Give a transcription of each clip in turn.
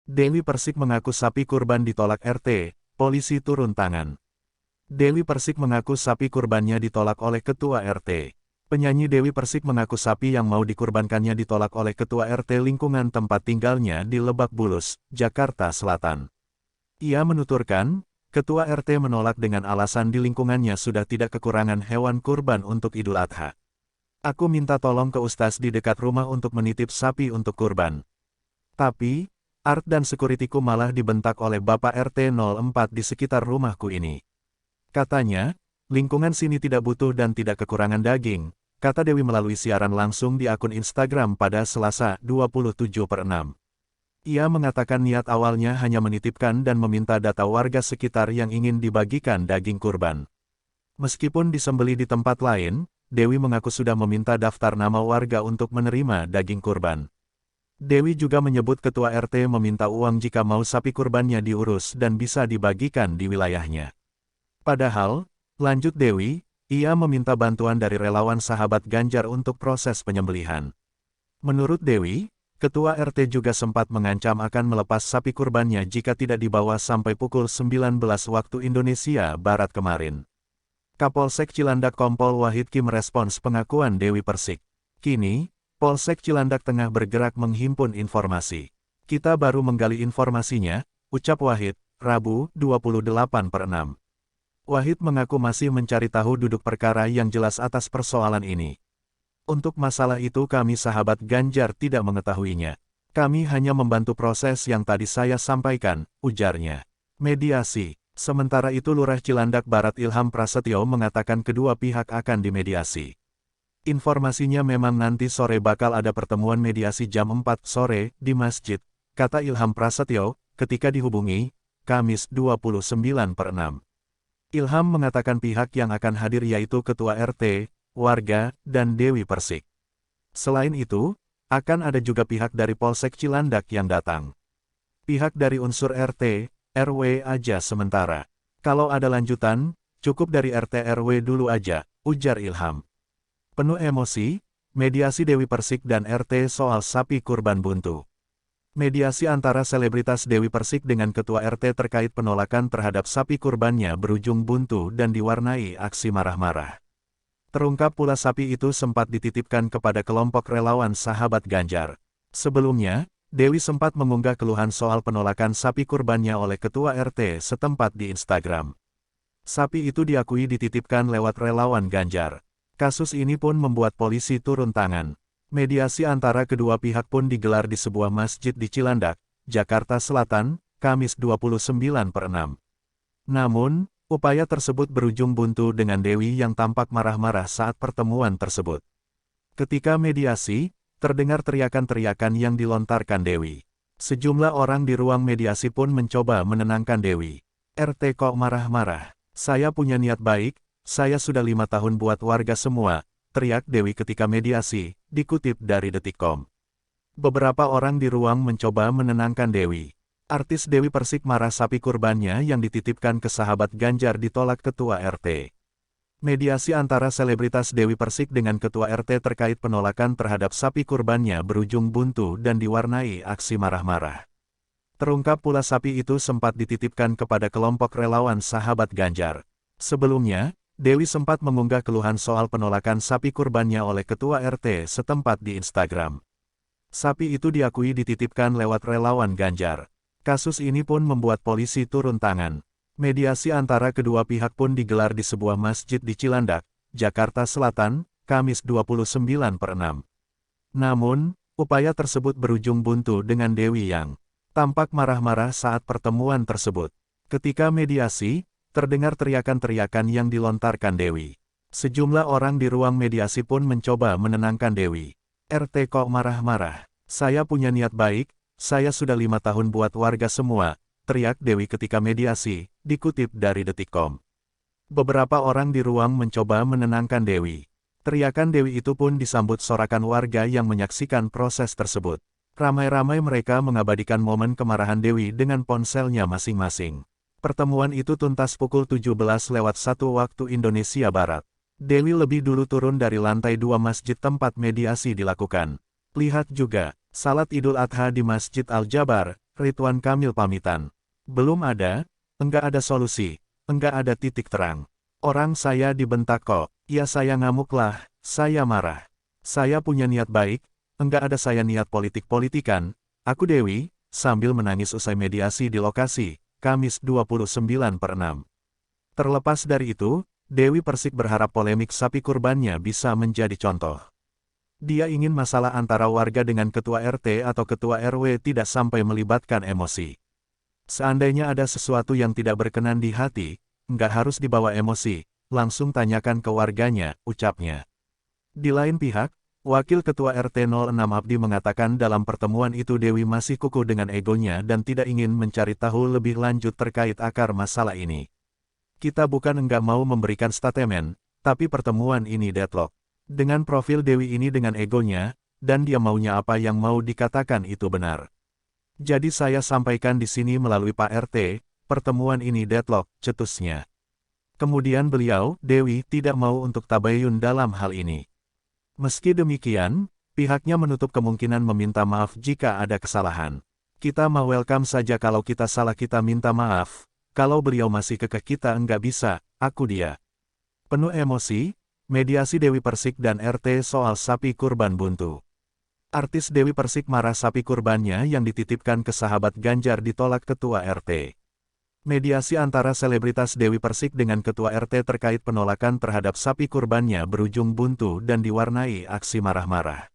Dewi Persik mengaku sapi kurban ditolak RT, polisi turun tangan. Dewi Persik mengaku sapi kurbannya ditolak oleh Ketua RT. Penyanyi Dewi Persik mengaku sapi yang mau dikurbankannya ditolak oleh Ketua RT lingkungan tempat tinggalnya di Lebak Bulus, Jakarta Selatan. Ia menuturkan, Ketua RT menolak dengan alasan di lingkungannya sudah tidak kekurangan hewan kurban untuk Idul Adha. Aku minta tolong ke Ustaz di dekat rumah untuk menitip sapi untuk kurban. Tapi, art dan sekuritiku malah dibentak oleh Bapak RT 04 di sekitar rumahku ini. Katanya, lingkungan sini tidak butuh dan tidak kekurangan daging, kata Dewi melalui siaran langsung di akun Instagram pada Selasa 27/6. Ia mengatakan niat awalnya hanya menitipkan dan meminta data warga sekitar yang ingin dibagikan daging kurban. Meskipun disembelih di tempat lain, Dewi mengaku sudah meminta daftar nama warga untuk menerima daging kurban. Dewi juga menyebut Ketua RT meminta uang jika mau sapi kurbannya diurus dan bisa dibagikan di wilayahnya. Padahal, lanjut Dewi, ia meminta bantuan dari relawan sahabat Ganjar untuk proses penyembelihan. Menurut Dewi, Ketua RT juga sempat mengancam akan melepas sapi kurbannya jika tidak dibawa sampai pukul 19 waktu Indonesia Barat kemarin. Kapolsek Cilandak Kompol Wahid Ki merespons pengakuan Dewi Persik. Kini, Polsek Cilandak tengah bergerak menghimpun informasi. Kita baru menggali informasinya, ucap Wahid, Rabu, 28/6. Wahid mengaku masih mencari tahu duduk perkara yang jelas atas persoalan ini. Untuk masalah itu kami sahabat Ganjar tidak mengetahuinya. Kami hanya membantu proses yang tadi saya sampaikan, ujarnya. Mediasi. Sementara itu Lurah Cilandak Barat Ilham Prasetyo mengatakan kedua pihak akan dimediasi. Informasinya memang nanti sore bakal ada pertemuan mediasi jam 4 sore di masjid, kata Ilham Prasetyo, ketika dihubungi, Kamis 29/6. Ilham mengatakan pihak yang akan hadir yaitu Ketua RT, warga, dan Dewi Persik. Selain itu, akan ada juga pihak dari Polsek Cilandak yang datang. Pihak dari unsur RT, RW aja sementara. Kalau ada lanjutan, cukup dari RT RW dulu aja, ujar Ilham. Penuh emosi, mediasi Dewi Persik dan RT soal sapi kurban buntu. Mediasi antara selebritas Dewi Persik dengan Ketua RT terkait penolakan terhadap sapi kurbannya berujung buntu dan diwarnai aksi marah-marah. Terungkap pula sapi itu sempat dititipkan kepada kelompok relawan sahabat Ganjar. Sebelumnya, Dewi sempat mengunggah keluhan soal penolakan sapi kurbannya oleh Ketua RT setempat di Instagram. Sapi itu diakui dititipkan lewat relawan Ganjar. Kasus ini pun membuat polisi turun tangan. Mediasi antara kedua pihak pun digelar di sebuah masjid di Cilandak, Jakarta Selatan, Kamis 29/6. Namun, upaya tersebut berujung buntu dengan Dewi yang tampak marah-marah saat pertemuan tersebut. Ketika mediasi, terdengar teriakan-teriakan yang dilontarkan Dewi. Sejumlah orang di ruang mediasi pun mencoba menenangkan Dewi. RT kok marah-marah? Saya punya niat baik, saya sudah 5 tahun buat warga semua, teriak Dewi ketika mediasi, dikutip dari Detikcom. Beberapa orang di ruang mencoba menenangkan Dewi. Artis Dewi Persik marah sapi kurbannya yang dititipkan ke sahabat Ganjar ditolak Ketua RT. Mediasi antara selebritas Dewi Persik dengan Ketua RT terkait penolakan terhadap sapi kurbannya berujung buntu dan diwarnai aksi marah-marah. Terungkap pula sapi itu sempat dititipkan kepada kelompok relawan sahabat Ganjar. Sebelumnya, Dewi sempat mengunggah keluhan soal penolakan sapi kurbannya oleh Ketua RT setempat di Instagram. Sapi itu diakui dititipkan lewat relawan Ganjar. Kasus ini pun membuat polisi turun tangan. Mediasi antara kedua pihak pun digelar di sebuah masjid di Cilandak, Jakarta Selatan, Kamis 29/6. Namun, upaya tersebut berujung buntu dengan Dewi yang tampak marah-marah saat pertemuan tersebut. Ketika mediasi, terdengar teriakan-teriakan yang dilontarkan Dewi. Sejumlah orang di ruang mediasi pun mencoba menenangkan Dewi. RT kok marah-marah? Saya punya niat baik, saya sudah 5 tahun buat warga semua, teriak Dewi ketika mediasi, dikutip dari Detikcom. Beberapa orang di ruang mencoba menenangkan Dewi. Teriakan Dewi itu pun disambut sorakan warga yang menyaksikan proses tersebut. Ramai-ramai mereka mengabadikan momen kemarahan Dewi dengan ponselnya masing-masing. Pertemuan itu tuntas pukul 17:01 waktu Indonesia Barat. Dewi lebih dulu turun dari lantai 2 masjid tempat mediasi dilakukan. Lihat juga, salat Idul Adha di Masjid Al-Jabar, Ridwan Kamil pamitan. Belum ada, enggak ada solusi, enggak ada titik terang. Orang saya dibentak kok, ya saya ngamuklah, saya marah. Saya punya niat baik, enggak ada saya niat politik-politikan, aku Dewi, sambil menangis usai mediasi di lokasi, Kamis 29/6. Terlepas dari itu, Dewi Persik berharap polemik sapi kurbannya bisa menjadi contoh. Dia ingin masalah antara warga dengan ketua RT atau ketua RW tidak sampai melibatkan emosi. Seandainya ada sesuatu yang tidak berkenan di hati, nggak harus dibawa emosi, langsung tanyakan ke warganya, ucapnya. Di lain pihak, Wakil Ketua RT 06 Abdi mengatakan dalam pertemuan itu Dewi masih kukuh dengan egonya dan tidak ingin mencari tahu lebih lanjut terkait akar masalah ini. Kita bukan enggak mau memberikan statement, tapi pertemuan ini deadlock. Dengan profil Dewi ini dengan egonya, dan dia maunya apa yang mau dikatakan itu benar. Jadi saya sampaikan di sini melalui Pak RT, pertemuan ini deadlock, cetusnya. Kemudian beliau, Dewi, tidak mau untuk tabayun dalam hal ini. Meski demikian, pihaknya menutup kemungkinan meminta maaf jika ada kesalahan. Kita mau welcome saja kalau kita salah kita minta maaf, kalau beliau masih kekeh kita enggak bisa, aku dia. Penuh emosi, mediasi Dewi Persik dan RT soal sapi kurban buntu. Artis Dewi Persik marah sapi kurbannya yang dititipkan ke sahabat Ganjar ditolak ketua RT. Mediasi antara selebritas Dewi Persik dengan ketua RT terkait penolakan terhadap sapi kurbannya berujung buntu dan diwarnai aksi marah-marah.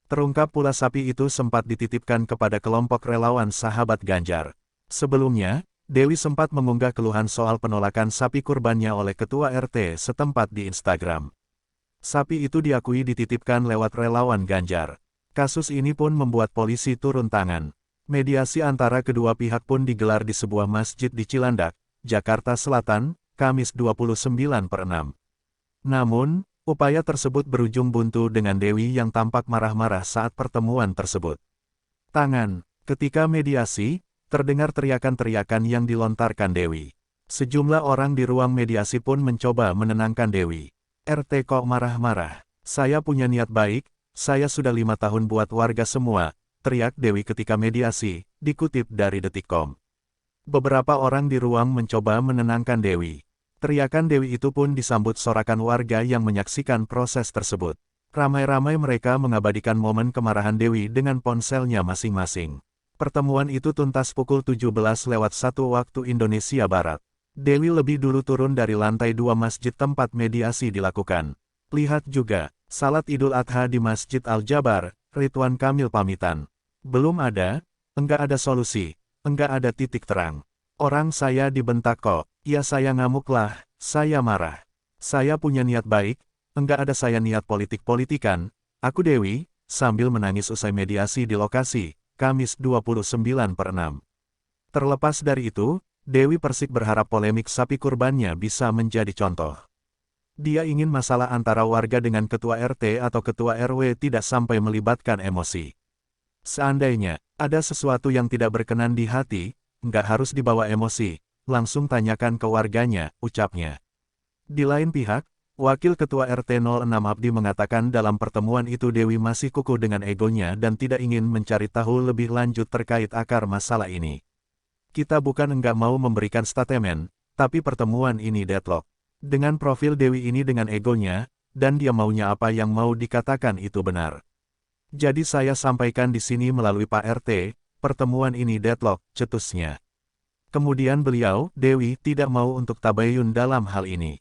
Terungkap pula sapi itu sempat dititipkan kepada kelompok relawan sahabat Ganjar. Sebelumnya, Dewi sempat mengunggah keluhan soal penolakan sapi kurbannya oleh ketua RT setempat di Instagram. Sapi itu diakui dititipkan lewat relawan Ganjar. Kasus ini pun membuat polisi turun tangan. Mediasi antara kedua pihak pun digelar di sebuah masjid di Cilandak, Jakarta Selatan, Kamis 29/6. Namun, upaya tersebut berujung buntu dengan Dewi yang tampak marah-marah saat pertemuan tersebut. Ketika mediasi, terdengar teriakan-teriakan yang dilontarkan Dewi. Sejumlah orang di ruang mediasi pun mencoba menenangkan Dewi. RT kok marah-marah? Saya punya niat baik, saya sudah 5 tahun buat warga semua, teriak Dewi ketika mediasi, dikutip dari Detikcom. Beberapa orang di ruang mencoba menenangkan Dewi. Teriakan Dewi itu pun disambut sorakan warga yang menyaksikan proses tersebut. Ramai-ramai mereka mengabadikan momen kemarahan Dewi dengan ponselnya masing-masing. Pertemuan itu tuntas pukul 17:01 waktu Indonesia Barat. Dewi lebih dulu turun dari lantai 2 masjid tempat mediasi dilakukan. Lihat juga, salat Idul Adha di Masjid Al-Jabar, Ridwan Kamil pamitan. Belum ada, enggak ada solusi, enggak ada titik terang. Orang saya dibentak kok, ya saya ngamuklah, saya marah. Saya punya niat baik, enggak ada saya niat politik-politikan, aku Dewi, sambil menangis usai mediasi di lokasi, Kamis 29/6. Terlepas dari itu, Dewi Persik berharap polemik sapi kurbannya bisa menjadi contoh. Dia ingin masalah antara warga dengan ketua RT atau ketua RW tidak sampai melibatkan emosi. Seandainya ada sesuatu yang tidak berkenan di hati, nggak harus dibawa emosi, langsung tanyakan ke warganya, ucapnya. Di lain pihak, Wakil Ketua RT 06 Abdi mengatakan dalam pertemuan itu Dewi masih kukuh dengan egonya dan tidak ingin mencari tahu lebih lanjut terkait akar masalah ini. Kita bukan enggak mau memberikan statement, tapi pertemuan ini deadlock. Dengan profil Dewi ini dengan egonya, dan dia maunya apa yang mau dikatakan itu benar. Jadi saya sampaikan di sini melalui Pak RT, pertemuan ini deadlock, cetusnya. Kemudian beliau, Dewi, tidak mau untuk tabayun dalam hal ini.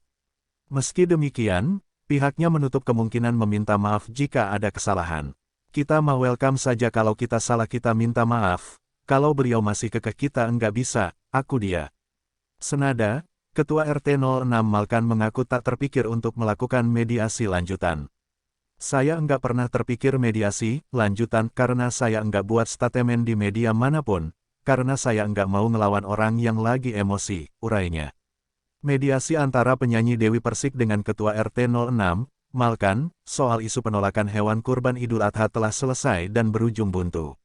Meski demikian, pihaknya menutup kemungkinan meminta maaf jika ada kesalahan. Kita mau welcome saja kalau kita salah kita minta maaf, kalau beliau masih kekeh kita enggak bisa, aku dia. Senada, Ketua RT 06 Malkan mengaku tak terpikir untuk melakukan mediasi lanjutan. Saya enggak pernah terpikir mediasi lanjutan karena saya enggak buat statement di media manapun, karena saya enggak mau ngelawan orang yang lagi emosi, urainya. Mediasi antara penyanyi Dewi Persik dengan Ketua RT 06, Malkan, soal isu penolakan hewan kurban Idul Adha telah selesai dan berujung buntu.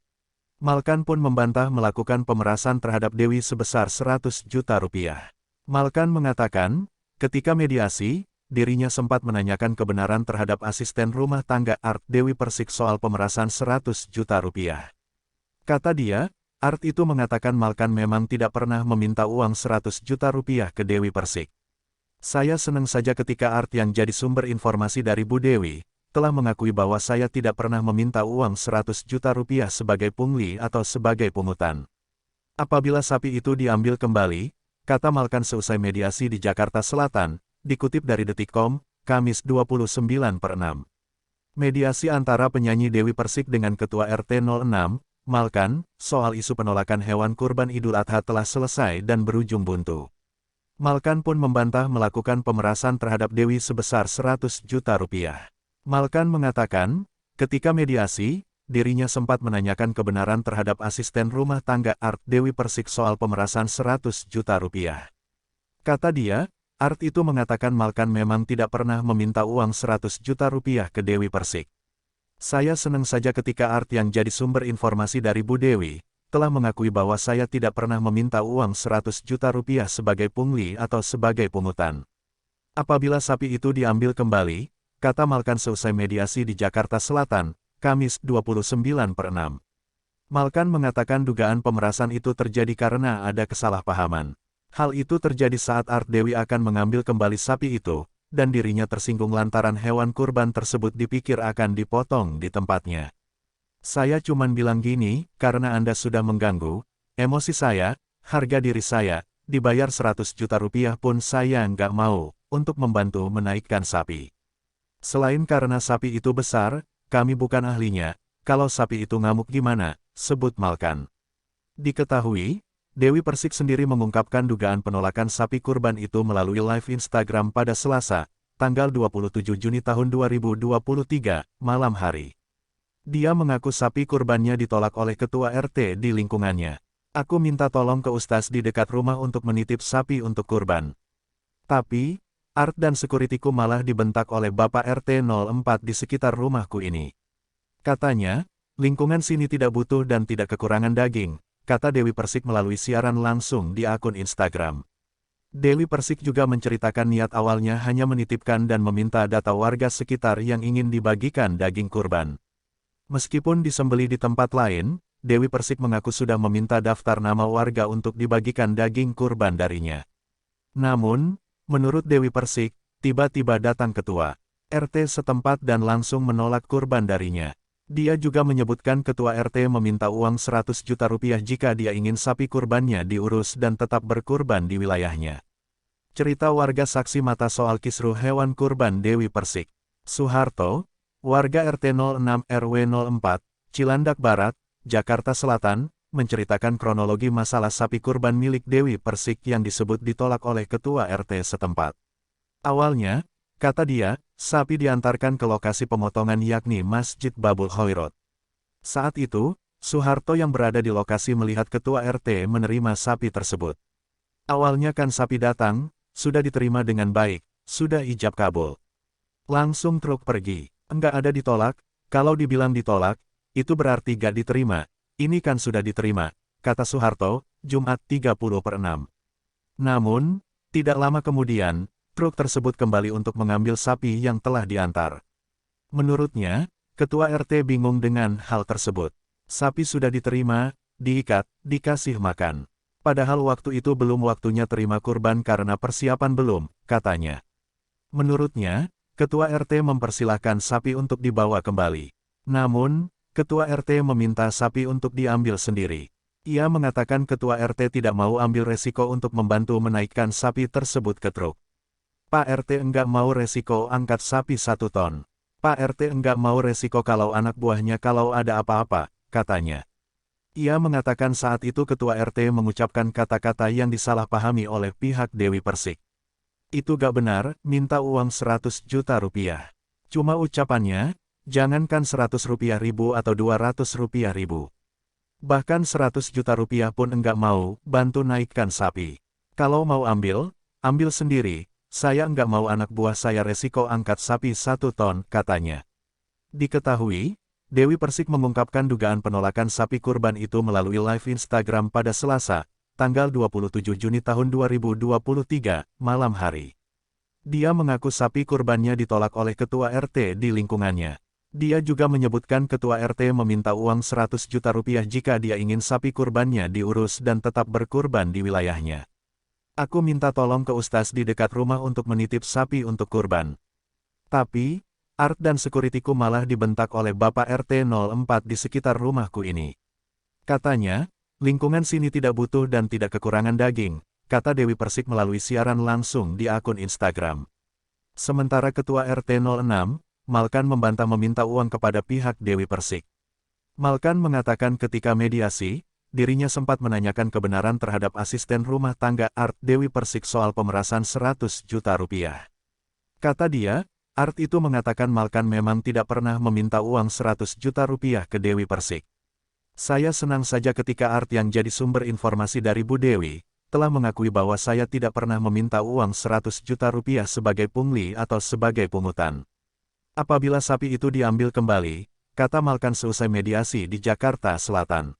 Malkan pun membantah melakukan pemerasan terhadap Dewi sebesar 100 juta rupiah. Malkan mengatakan, ketika mediasi, dirinya sempat menanyakan kebenaran terhadap asisten rumah tangga Art Dewi Persik soal pemerasan 100 juta rupiah. Kata dia, Art itu mengatakan Malkan memang tidak pernah meminta uang 100 juta rupiah ke Dewi Persik. Saya senang saja ketika Art yang jadi sumber informasi dari Bu Dewi, telah mengakui bahwa saya tidak pernah meminta uang 100 juta rupiah sebagai pungli atau sebagai pungutan. Apabila sapi itu diambil kembali, kata Malkan seusai mediasi di Jakarta Selatan, dikutip dari Detikcom, Kamis 29/6. Mediasi antara penyanyi Dewi Persik dengan Ketua RT 06, Malkan, soal isu penolakan hewan kurban Idul Adha telah selesai dan berujung buntu. Malkan pun membantah melakukan pemerasan terhadap Dewi sebesar 100 juta rupiah. Malkan mengatakan, ketika mediasi, dirinya sempat menanyakan kebenaran terhadap asisten rumah tangga Art Dewi Persik soal pemerasan 100 juta rupiah. Kata dia, Art itu mengatakan Malkan memang tidak pernah meminta uang 100 juta rupiah ke Dewi Persik. Saya senang saja ketika Art yang jadi sumber informasi dari Bu Dewi, telah mengakui bahwa saya tidak pernah meminta uang 100 juta rupiah sebagai pungli atau sebagai pungutan. Apabila sapi itu diambil kembali, kata Malkan seusai mediasi di Jakarta Selatan, Kamis 29/6. Malkan mengatakan dugaan pemerasan itu terjadi karena ada kesalahpahaman. Hal itu terjadi saat Art Dewi akan mengambil kembali sapi itu, dan dirinya tersinggung lantaran hewan kurban tersebut dipikir akan dipotong di tempatnya. Saya cuman bilang gini, karena Anda sudah mengganggu emosi saya, harga diri saya, dibayar 100 juta rupiah pun saya nggak mau, untuk membantu menaikkan sapi. Selain karena sapi itu besar, kami bukan ahlinya, kalau sapi itu ngamuk gimana, sebut Malkan. Diketahui, Dewi Persik sendiri mengungkapkan dugaan penolakan sapi kurban itu melalui live Instagram pada Selasa, tanggal 27 Juni tahun 2023, malam hari. Dia mengaku sapi kurbannya ditolak oleh ketua RT di lingkungannya. Aku minta tolong ke Ustaz di dekat rumah untuk menitip sapi untuk kurban. Tapi, Art dan sekuritiku malah dibentak oleh Bapak RT 04 di sekitar rumahku ini. Katanya, lingkungan sini tidak butuh dan tidak kekurangan daging, kata Dewi Persik melalui siaran langsung di akun Instagram. Dewi Persik juga menceritakan niat awalnya hanya menitipkan dan meminta data warga sekitar yang ingin dibagikan daging kurban. Meskipun disembeli di tempat lain, Dewi Persik mengaku sudah meminta daftar nama warga untuk dibagikan daging kurban darinya. Namun, menurut Dewi Persik, tiba-tiba datang ketua RT setempat dan langsung menolak kurban darinya. Dia juga menyebutkan ketua RT meminta uang 100 juta rupiah jika dia ingin sapi kurbannya diurus dan tetap berkurban di wilayahnya. Cerita warga saksi mata soal kisruh hewan kurban Dewi Persik. Suharto, warga RT 06 RW 04, Cilandak Barat, Jakarta Selatan, menceritakan kronologi masalah sapi kurban milik Dewi Persik yang disebut ditolak oleh ketua RT setempat. Awalnya, kata dia, sapi diantarkan ke lokasi pemotongan yakni Masjid Babul Khairot. Saat itu, Suharto yang berada di lokasi melihat ketua RT menerima sapi tersebut. Awalnya kan sapi datang, sudah diterima dengan baik, sudah ijab kabul. Langsung truk pergi, enggak ada ditolak, kalau dibilang ditolak, itu berarti gak diterima. Ini kan sudah diterima, kata Suharto, Jumat 30/6. Namun, tidak lama kemudian, truk tersebut kembali untuk mengambil sapi yang telah diantar. Menurutnya, ketua RT bingung dengan hal tersebut. Sapi sudah diterima, diikat, dikasih makan. Padahal waktu itu belum waktunya terima kurban karena persiapan belum, katanya. Menurutnya, ketua RT mempersilahkan sapi untuk dibawa kembali. Namun, ketua RT meminta sapi untuk diambil sendiri. Ia mengatakan ketua RT tidak mau ambil resiko untuk membantu menaikkan sapi tersebut ke truk. Pak RT enggak mau resiko angkat sapi 1 ton. Pak RT enggak mau resiko kalau anak buahnya kalau ada apa-apa, katanya. Ia mengatakan saat itu ketua RT mengucapkan kata-kata yang disalahpahami oleh pihak Dewi Persik. Itu gak benar, minta uang 100 juta rupiah. Cuma ucapannya, jangankan 100 rupiah ribu atau 200 rupiah ribu. Bahkan 100 juta rupiah pun enggak mau, bantu naikkan sapi. Kalau mau ambil, ambil sendiri, saya enggak mau anak buah saya resiko angkat sapi 1 ton, katanya. Diketahui, Dewi Persik mengungkapkan dugaan penolakan sapi kurban itu melalui live Instagram pada Selasa, tanggal 27 Juni tahun 2023, malam hari. Dia mengaku sapi kurbannya ditolak oleh ketua RT di lingkungannya. Dia juga menyebutkan ketua RT meminta uang 100 juta rupiah jika dia ingin sapi kurbannya diurus dan tetap berkurban di wilayahnya. Aku minta tolong ke ustaz di dekat rumah untuk menitip sapi untuk kurban. Tapi, Art dan sekuritiku malah dibentak oleh Bapak RT 04 di sekitar rumahku ini. Katanya, lingkungan sini tidak butuh dan tidak kekurangan daging, kata Dewi Persik melalui siaran langsung di akun Instagram. Sementara Ketua RT 06, Malkan membantah meminta uang kepada pihak Dewi Persik. Malkan mengatakan ketika mediasi, dirinya sempat menanyakan kebenaran terhadap asisten rumah tangga Art Dewi Persik soal pemerasan 100 juta rupiah. Kata dia, Art itu mengatakan Malkan memang tidak pernah meminta uang 100 juta rupiah ke Dewi Persik. Saya senang saja ketika Art yang jadi sumber informasi dari Bu Dewi, telah mengakui bahwa saya tidak pernah meminta uang 100 juta rupiah sebagai pungli atau sebagai pungutan. Apabila sapi itu diambil kembali, kata Malkan seusai mediasi di Jakarta Selatan.